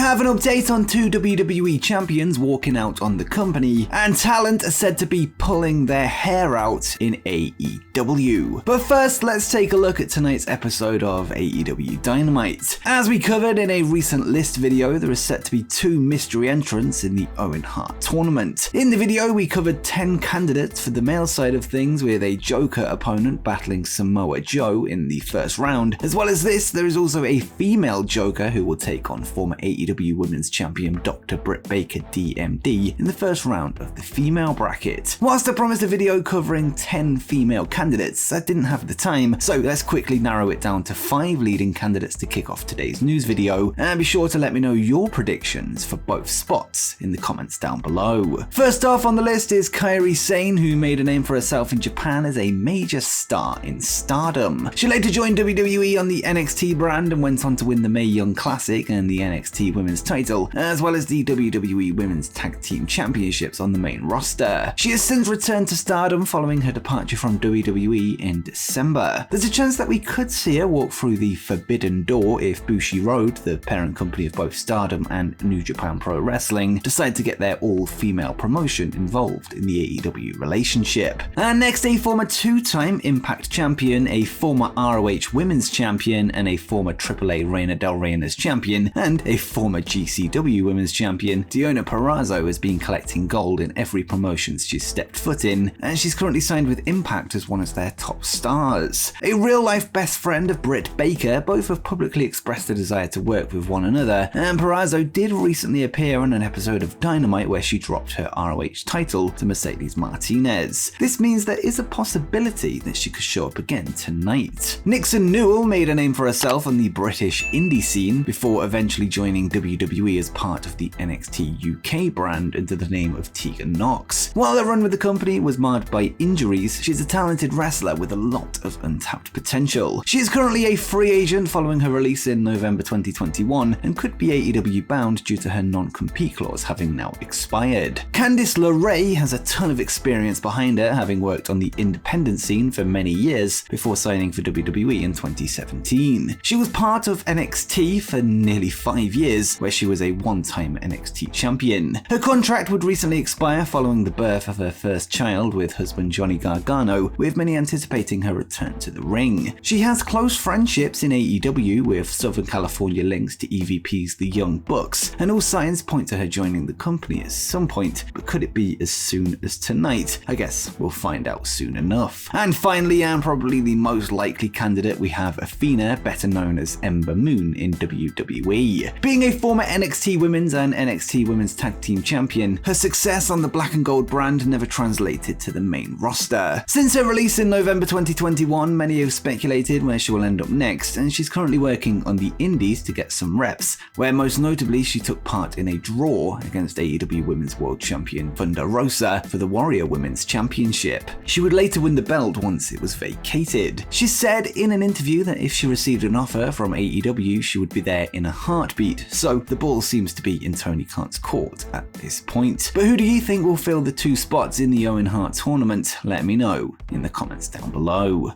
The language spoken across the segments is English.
have an update on two WWE champions walking out on the company, and talent are said to be pulling their hair out in AEW. But first, let's take a look at tonight's episode of AEW Dynamite. As we covered in a recent list video, there is set to be 2 mystery entrants in the Owen Hart tournament. In the video, we covered 10 candidates for the male side of things, with a Joker opponent battling Samoa Joe in the first round. As well as this, there is also a female Joker who will take on former AEW Women's Champion Dr. Britt Baker DMD in the first round of the female bracket. Whilst I promised a video covering 10 female candidates, I didn't have the time, so let's quickly narrow it down to 5 leading candidates to kick off today's news video, and be sure to let me know your predictions for both spots in the comments down below. First off on the list is Kairi Sane, who made a name for herself in Japan as a major star in Stardom. She later joined WWE on the NXT brand and went on to win the Mae Young Classic and the NXT Women's title, as well as the WWE Women's Tag Team Championships on the main roster. She has since returned to Stardom following her departure from WWE in December. There's a chance that we could see her walk through the Forbidden Door if Bushiroad, the parent company of both Stardom and New Japan Pro Wrestling, decide to get their all-female promotion involved in the AEW relationship. And next, a former 2-time Impact champion, a former ROH Women's champion, and a former AAA Reina del Reyna's champion, and a former GCW Women's champion, Deonna Purrazzo has been collecting gold in every promotion she's stepped foot in, and she's currently signed with Impact as one of their top stars. A real-life best friend of Britt Baker, both have publicly expressed a desire to work with one another, and Purrazzo did recently appear on an episode of Dynamite where she dropped her ROH title to Mercedes Martinez. This means there is a possibility that she could show up again tonight. Nixon Newell made a name for herself on the British indie scene before eventually joining WWE as part of the NXT UK brand under the name of Tegan Knox. While her run with the company was marred by injuries, she's a talented wrestler with a lot of untapped potential. She is currently a free agent following her release in November 2021 and could be AEW bound due to her non-compete clause having now expired. Candice LeRae has a ton of experience behind her, having worked on the independent scene for many years before signing for WWE in 2017. She was part of NXT for nearly 5 years, where she was a 1-time NXT champion. Her contract would recently expire following the birth of her first child with husband Johnny Gargano, with many anticipating her return to the ring. She has close friendships in AEW with Southern California links to EVP's The Young Bucks, and all signs point to her joining the company at some point, but could it be as soon as tonight? I guess we'll find out soon enough. And finally, and probably the most likely candidate, we have Athena, better known as Ember Moon in WWE. Being a former NXT Women's and NXT Women's Tag Team Champion, her success on the Black and Gold brand never translated to the main roster. Since her release in November 2021, many have speculated where she will end up next, and she's currently working on the indies to get some reps, where most notably she took part in a draw against AEW Women's World Champion Thunder Rosa for the Warrior Women's Championship. She would later win the belt once it was vacated. She said in an interview that if she received an offer from AEW, she would be there in a heartbeat, so the ball seems to be in Tony Khan's court at this point. But who do you think will fill the 2 spots in the Owen Hart tournament? Let me know in the comments down below.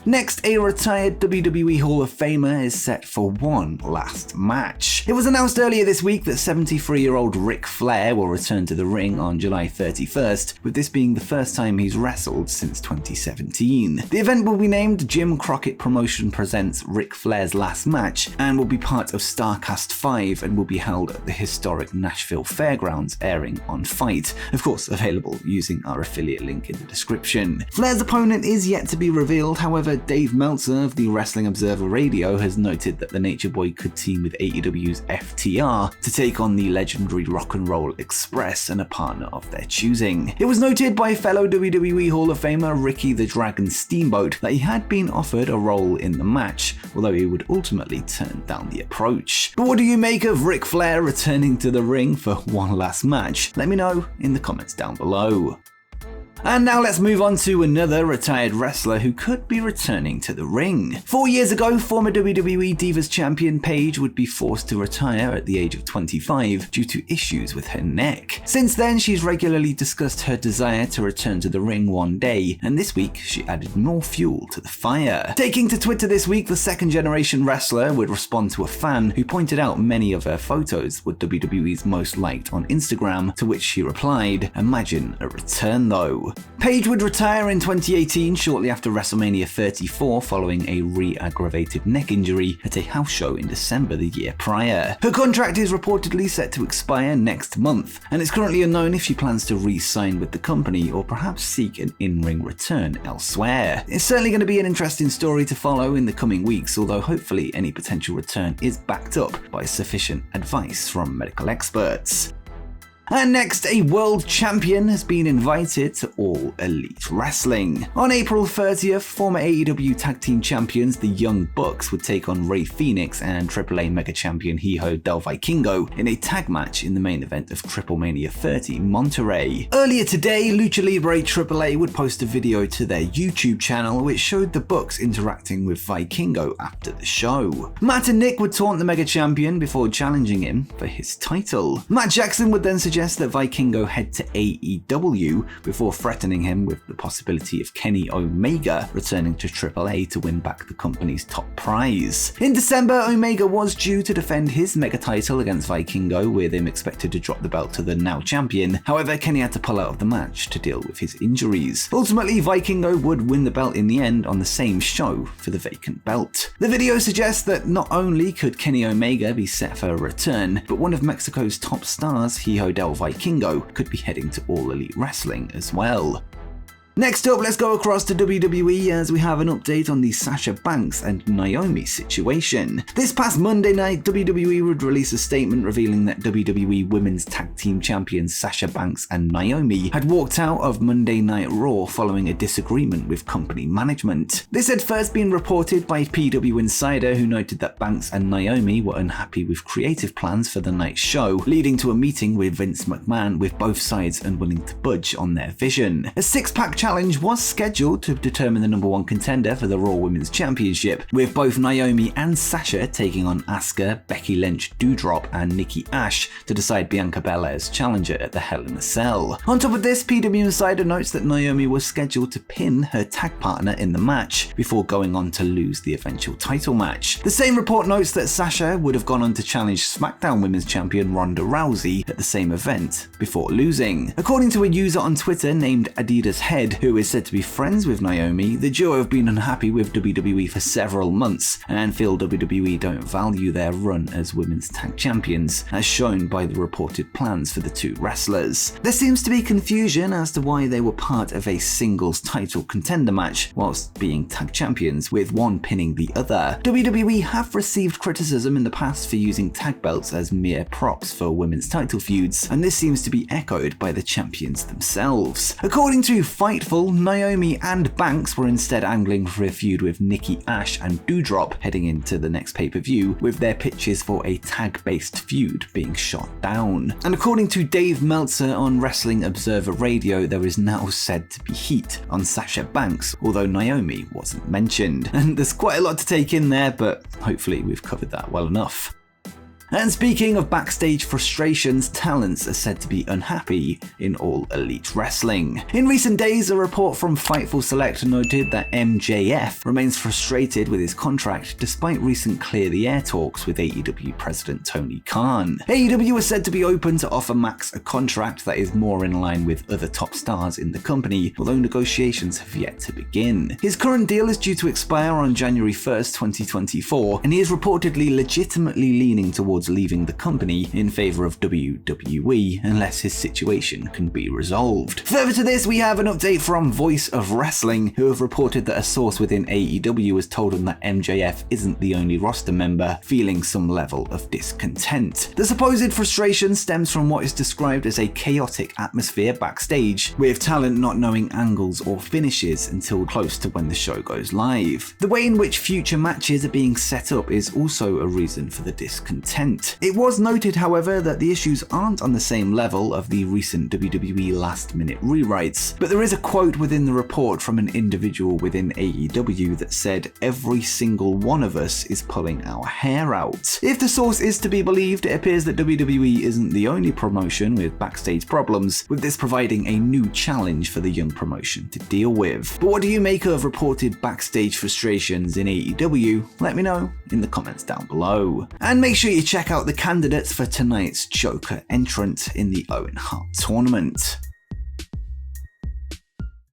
Next, a retired WWE Hall of Famer is set for one last match. It was announced earlier this week that 73-year-old Ric Flair will return to the ring on July 31st, with this being the first time he's wrestled since 2017. The event will be named Jim Crockett Promotion Presents Ric Flair's Last Match and will be part of StarCast 5 and will be held at the historic Nashville Fairgrounds, airing on Fight, of course available using our affiliate link in the description. Flair's opponent is yet to be revealed, however Dave Meltzer of the Wrestling Observer Radio has noted that the Nature Boy could team with AEW's FTR to take on the legendary Rock and Roll Express and a partner of their choosing. It was noted by fellow WWE Hall of Famer Ricky the Dragon Steamboat that he had been offered a role in the match, although he would ultimately turn down the approach. But what do you make of Ric Flair returning to the ring for one last match? Let me know in the comments down below. And now let's move on to another retired wrestler who could be returning to the ring. 4 years ago, former WWE Divas champion Paige would be forced to retire at the age of 25 due to issues with her neck. Since then, she's regularly discussed her desire to return to the ring one day, and this week she added more fuel to the fire. Taking to Twitter this week, the second-generation wrestler would respond to a fan who pointed out many of her photos were WWE's most liked on Instagram, to which she replied, "Imagine a return though." Paige would retire in 2018 shortly after WrestleMania 34 following a re-aggravated neck injury at a house show in December the year prior. Her contract is reportedly set to expire next month, and it's currently unknown if she plans to re-sign with the company or perhaps seek an in-ring return elsewhere. It's certainly going to be an interesting story to follow in the coming weeks, although hopefully any potential return is backed up by sufficient advice from medical experts. And next, a world champion has been invited to All Elite Wrestling. On April 30th, former AEW tag team champions the Young Bucks would take on Rey Fenix and AAA mega champion Hijo del Vikingo in a tag match in the main event of Triplemania 30 Monterrey. Earlier today, Lucha Libre AAA would post a video to their YouTube channel which showed the Bucks interacting with Vikingo after the show. Matt and Nick would taunt the mega champion before challenging him for his title. Matt Jackson would then suggest that Vikingo head to AEW before threatening him with the possibility of Kenny Omega returning to AAA to win back the company's top prize. In December, Omega was due to defend his mega title against Vikingo, with him expected to drop the belt to the now champion. However, Kenny had to pull out of the match to deal with his injuries. Ultimately, Vikingo would win the belt in the end on the same show for the vacant belt. The video suggests that not only could Kenny Omega be set for a return, but one of Mexico's top stars, Hijo del Vikingo, could be heading to All Elite Wrestling as well. Next up, let's go across to WWE as we have an update on the Sasha Banks and Naomi situation. This past Monday night, WWE would release a statement revealing that WWE Women's Tag Team Champions Sasha Banks and Naomi had walked out of Monday Night Raw following a disagreement with company management. This had first been reported by PW Insider, who noted that Banks and Naomi were unhappy with creative plans for the night's show, leading to a meeting with Vince McMahon, with both sides unwilling to budge on their vision. A six-pack challenge was scheduled to determine the number one contender for the Raw Women's Championship, with both Naomi and Sasha taking on Asuka, Becky Lynch, Doudrop, and Nikki Ash to decide Bianca Belair's challenger at the Hell in a Cell. On top of this, PW Insider notes that Naomi was scheduled to pin her tag partner in the match before going on to lose the eventual title match. The same report notes that Sasha would have gone on to challenge SmackDown Women's Champion Ronda Rousey at the same event before losing. According to a user on Twitter named Adidas Head, who is said to be friends with Naomi, the duo have been unhappy with WWE for several months and feel WWE don't value their run as women's tag champions, as shown by the reported plans for the two wrestlers. There seems to be confusion as to why they were part of a singles title contender match whilst being tag champions, with one pinning the other. WWE have received criticism in the past for using tag belts as mere props for women's title feuds, and this seems to be echoed by the champions themselves. According to Fightful, Naomi and Banks were instead angling for a feud with Nikki Ash and Doudrop heading into the next pay-per-view, with their pitches for a tag-based feud being shot down. And according to Dave Meltzer on Wrestling Observer Radio, there is now said to be heat on Sasha Banks, although Naomi wasn't mentioned. And there's quite a lot to take in there, but hopefully we've covered that well enough. And speaking of backstage frustrations, talents are said to be unhappy in All Elite Wrestling. In recent days, a report from Fightful Select noted that MJF remains frustrated with his contract despite recent Clear the Air talks with AEW President Tony Khan. AEW is said to be open to offer Max a contract that is more in line with other top stars in the company, although negotiations have yet to begin. His current deal is due to expire on January 1st, 2024, and he is reportedly legitimately leaning towards leaving the company in favor of WWE unless his situation can be resolved. Further to this, we have an update from Voice of Wrestling, who have reported that a source within AEW has told them that MJF isn't the only roster member feeling some level of discontent. The supposed frustration stems from what is described as a chaotic atmosphere backstage, with talent not knowing angles or finishes until close to when the show goes live. The way in which future matches are being set up is also a reason for the discontent. point. It was noted, however, that the issues aren't on the same level of the recent WWE last-minute rewrites, but there is a quote within the report from an individual within AEW that said, "Every single one of us is pulling our hair out." If the source is to be believed, it appears that WWE isn't the only promotion with backstage problems, with this providing a new challenge for the young promotion to deal with. But what do you make of reported backstage frustrations in AEW? Let me know in the comments down below. And make sure you check out the candidates for tonight's Joker entrant in the Owen Hart tournament.